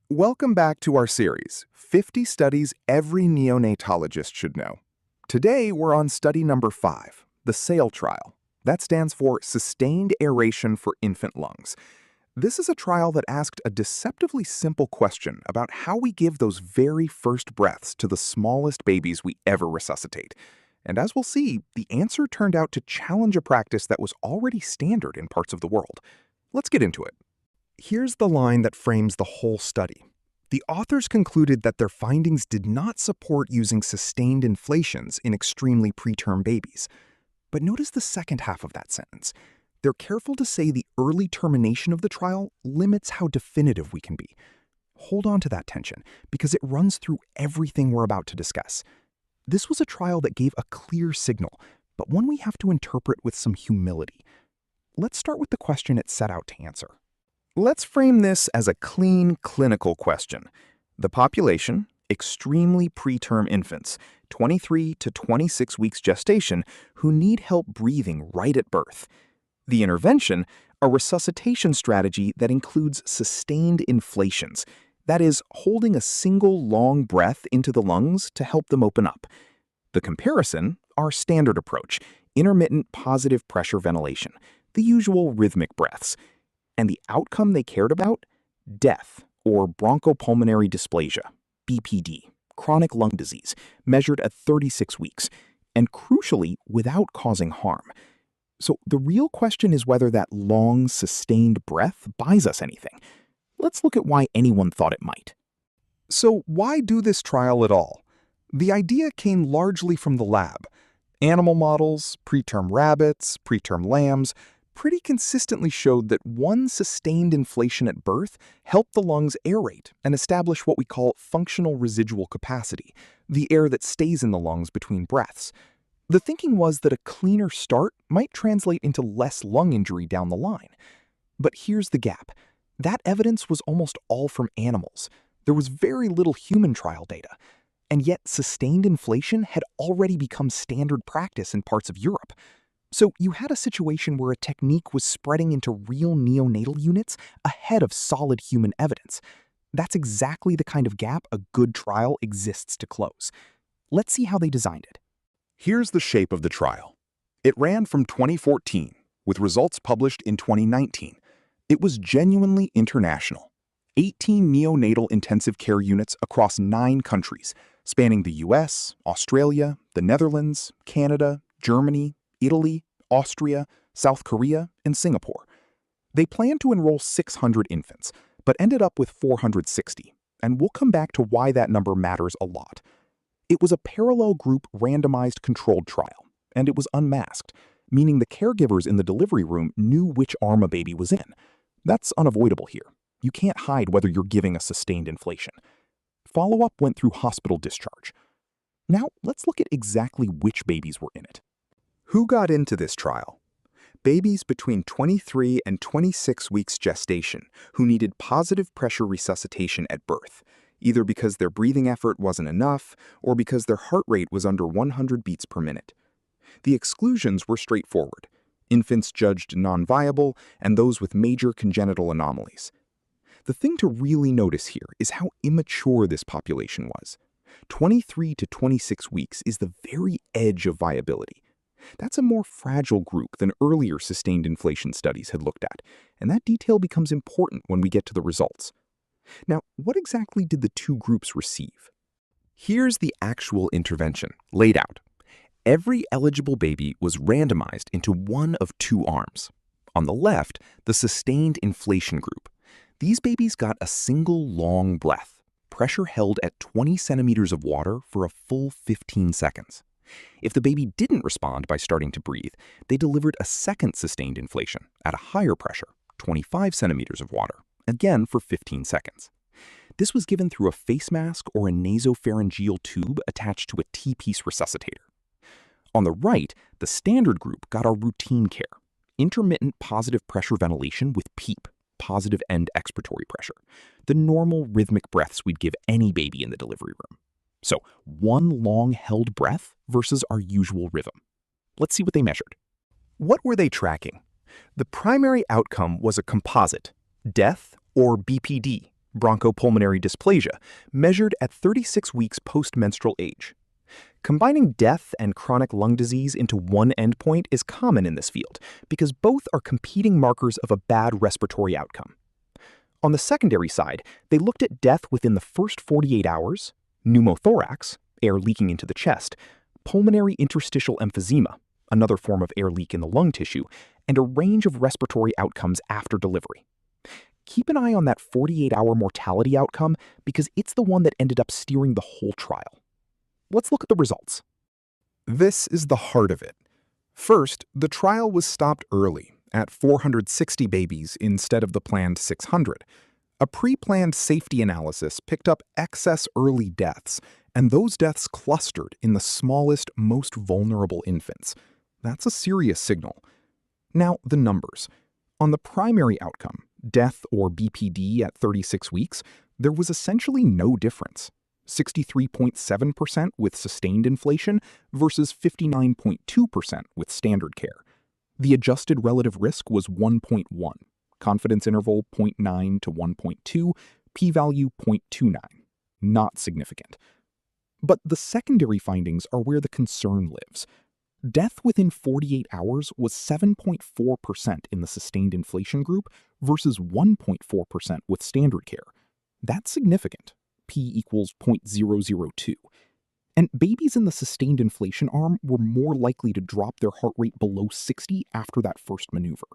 Welcome back to our series, 50 Studies Every Neonatologist Should Know. Today, we're on study number 5, the SAIL trial. That stands for Sustained Aeration for Infant Lungs. This is a trial that asked a deceptively simple question about how we give those very first breaths to the smallest babies we ever resuscitate. And as we'll see, the answer turned out to challenge a practice that was already standard in parts of the world. Let's get into it. Here's the line that frames the whole study. The authors concluded that their findings did not support using sustained inflations in extremely preterm babies. But notice the second half of that sentence. They're careful to say the early termination of the trial limits how definitive we can be. Hold on to that tension, because it runs through everything we're about to discuss. This was a trial that gave a clear signal, but one we have to interpret with some humility. Let's start with the question it set out to answer. Let's frame this as a clean, clinical question. The population, extremely preterm infants, 23 to 26 weeks gestation, who need help breathing right at birth. The intervention, a resuscitation strategy that includes sustained inflations, that is, holding a single long breath into the lungs to help them open up. The comparison, our standard approach, intermittent positive pressure ventilation, the usual rhythmic breaths. And the outcome they cared about? Death, or bronchopulmonary dysplasia, BPD, chronic lung disease, measured at 36 weeks, and crucially, without causing harm. So the real question is whether that long, sustained breath buys us anything. Let's look at why anyone thought it might. So why do this trial at all? The idea came largely from the lab. Animal models, preterm rabbits, preterm lambs, pretty consistently showed that one sustained inflation at birth helped the lungs aerate and establish what we call functional residual capacity, the air that stays in the lungs between breaths. The thinking was that a cleaner start might translate into less lung injury down the line. But here's the gap. That evidence was almost all from animals. There was very little human trial data. And yet sustained inflation had already become standard practice in parts of Europe. So you had a situation where a technique was spreading into real neonatal units ahead of solid human evidence. That's exactly the kind of gap a good trial exists to close. Let's see how they designed it. Here's the shape of the trial. It ran from 2014, with results published in 2019. It was genuinely international. 18 neonatal intensive care units across 9 countries, spanning the US, Australia, the Netherlands, Canada, Germany, Italy, Austria, South Korea, and Singapore. They planned to enroll 600 infants, but ended up with 460, and we'll come back to why that number matters a lot. It was a parallel group randomized controlled trial, and it was unmasked, meaning the caregivers in the delivery room knew which arm a baby was in. That's unavoidable here. You can't hide whether you're giving a sustained inflation. Follow-up went through hospital discharge. Now, let's look at exactly which babies were in it. Who got into this trial? Babies between 23 and 26 weeks gestation who needed positive pressure resuscitation at birth, either because their breathing effort wasn't enough or because their heart rate was under 100 beats per minute. The exclusions were straightforward: infants judged non-viable and those with major congenital anomalies. The thing to really notice here is how immature this population was. 23 to 26 weeks is the very edge of viability. That's a more fragile group than earlier sustained inflation studies had looked at, and that detail becomes important when we get to the results. Now, what exactly did the two groups receive? Here's the actual intervention, laid out. Every eligible baby was randomized into one of 2 arms. On the left, the sustained inflation group. These babies got a single long breath, pressure held at 20 centimeters of water for a full 15 seconds. If the baby didn't respond by starting to breathe, they delivered a second sustained inflation at a higher pressure, 25 centimeters of water, again for 15 seconds. This was given through a face mask or a nasopharyngeal tube attached to a T-piece resuscitator. On the right, the standard group got our routine care, intermittent positive pressure ventilation with PEEP, positive end expiratory pressure, the normal rhythmic breaths we'd give any baby in the delivery room. So, one long held breath versus our usual rhythm. Let's see what they measured. What were they tracking? The primary outcome was a composite, death or BPD, bronchopulmonary dysplasia, measured at 36 weeks post-menstrual age. Combining death and chronic lung disease into one endpoint is common in this field because both are competing markers of a bad respiratory outcome. On the secondary side, they looked at death within the first 48 hours, pneumothorax, air leaking into the chest, pulmonary interstitial emphysema, another form of air leak in the lung tissue, and a range of respiratory outcomes after delivery. Keep an eye on that 48-hour mortality outcome because it's the one that ended up steering the whole trial. Let's look at the results. This is the heart of it. First, the trial was stopped early, at 460 babies instead of the planned 600. A pre-planned safety analysis picked up excess early deaths, and those deaths clustered in the smallest, most vulnerable infants. That's a serious signal. Now, the numbers. On the primary outcome, death or BPD at 36 weeks, there was essentially no difference. 63.7% with sustained inflation versus 59.2% with standard care. The adjusted relative risk was 1.1, confidence interval 0.9 to 1.2, p-value 0.29. Not significant. But the secondary findings are where the concern lives. Death within 48 hours was 7.4% in the sustained inflation group versus 1.4% with standard care. That's significant. P equals 0.002. And babies in the sustained inflation arm were more likely to drop their heart rate below 60 after that first maneuver.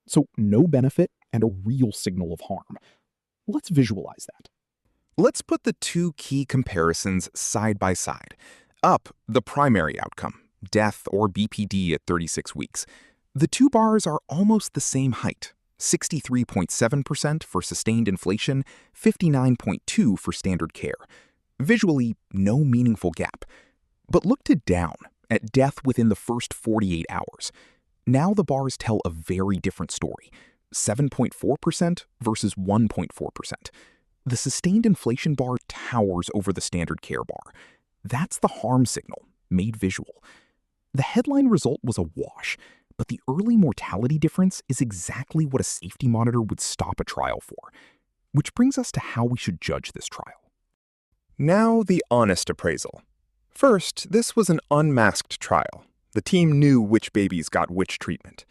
So no benefit and a real signal of harm. Let's visualize that. Let's put the two key comparisons side by side. Up, the primary outcome, death or BPD at 36 weeks. The two bars are almost the same height. 63.7% for sustained inflation, 59.2% for standard care. Visually, no meaningful gap. But look to down, at death within the first 48 hours. Now the bars tell a very different story. 7.4% versus 1.4%. The sustained inflation bar towers over the standard care bar. That's the harm signal, made visual. The headline result was a wash, but the early mortality difference is exactly what a safety monitor would stop a trial for. Which brings us to how we should judge this trial. Now the honest appraisal. First, this was an unmasked trial. The team knew which babies got which treatment.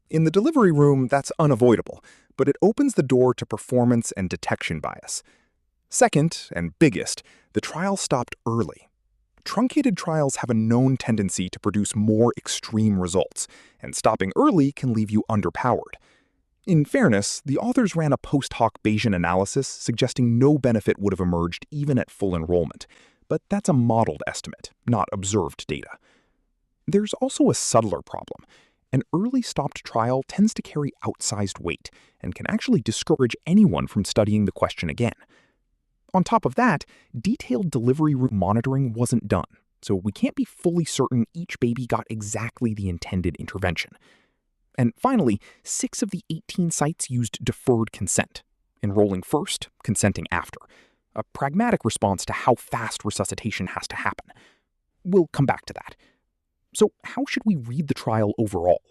In the delivery room, that's unavoidable, but it opens the door to performance and detection bias. Second, and biggest, the trial stopped early. Truncated trials have a known tendency to produce more extreme results, and stopping early can leave you underpowered. In fairness, the authors ran a post-hoc Bayesian analysis suggesting no benefit would have emerged even at full enrollment, but that's a modeled estimate, not observed data. There's also a subtler problem. An early stopped trial tends to carry outsized weight and can actually discourage anyone from studying the question again. On top of that, detailed delivery room monitoring wasn't done, so we can't be fully certain each baby got exactly the intended intervention. And finally, 6 of the 18 sites used deferred consent, enrolling first, consenting after, a pragmatic response to how fast resuscitation has to happen. We'll come back to that. So how should we read the trial overall?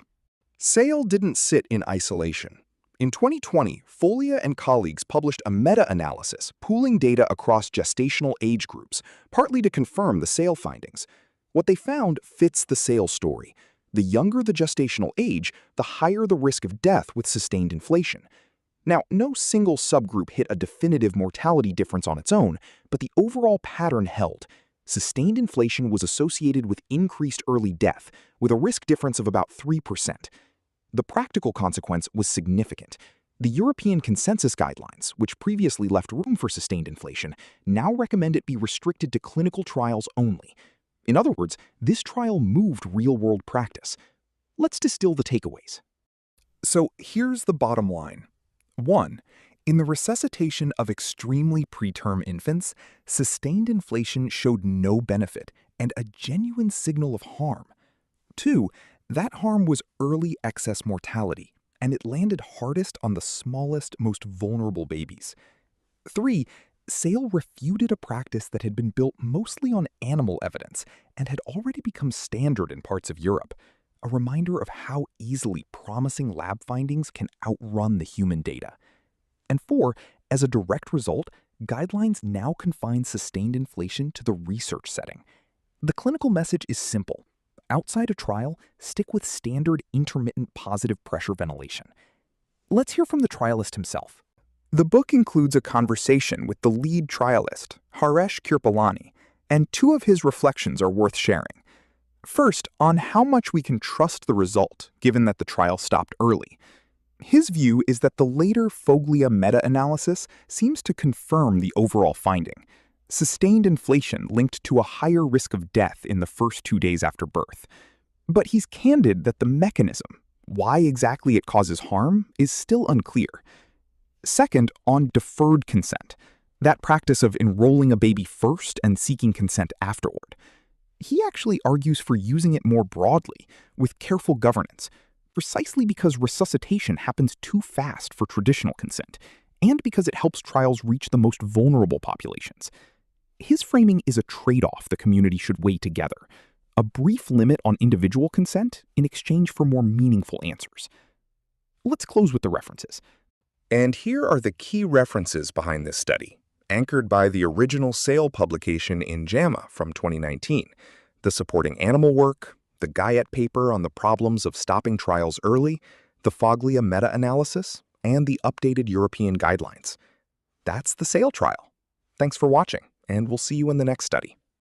SAIL didn't sit in isolation. In 2020, Folia and colleagues published a meta-analysis pooling data across gestational age groups, partly to confirm the SAIL findings. What they found fits the SAIL story. The younger the gestational age, the higher the risk of death with sustained inflation. Now, no single subgroup hit a definitive mortality difference on its own, but the overall pattern held. Sustained inflation was associated with increased early death, with a risk difference of about 3%. The practical consequence was significant. The European consensus guidelines, which previously left room for sustained inflation, now recommend it be restricted to clinical trials only. In other words, this trial moved real-world practice. Let's distill the takeaways. So here's the bottom line. 1. In the resuscitation of extremely preterm infants, sustained inflation showed no benefit and a genuine signal of harm. 2. That harm was early excess mortality, and it landed hardest on the smallest, most vulnerable babies. 3. SAIL refuted a practice that had been built mostly on animal evidence and had already become standard in parts of Europe, a reminder of how easily promising lab findings can outrun the human data. And 4, As a direct result, guidelines now confine sustained inflation to the research setting. The clinical message is simple. Outside a trial, stick with standard intermittent positive pressure ventilation. Let's hear from the trialist himself. The book includes a conversation with the lead trialist, Haresh Kirpalani, and two of his reflections are worth sharing. First, on how much we can trust the result, given that the trial stopped early. His view is that the later Foglia meta-analysis seems to confirm the overall finding. Sustained inflation linked to a higher risk of death in the first 2 days after birth. But he's candid that the mechanism, why exactly it causes harm, is still unclear. Second, on deferred consent, that practice of enrolling a baby first and seeking consent afterward. He actually argues for using it more broadly, with careful governance, precisely because resuscitation happens too fast for traditional consent, and because it helps trials reach the most vulnerable populations. His framing is a trade-off the community should weigh together, a brief limit on individual consent in exchange for more meaningful answers. Let's close with the references. And here are the key references behind this study, anchored by the original Sale publication in JAMA from 2019, the supporting animal work, the Guyette paper on the problems of stopping trials early, the Foglia meta-analysis, and the updated European guidelines. That's the Sale trial. Thanks for watching, and we'll see you in the next study.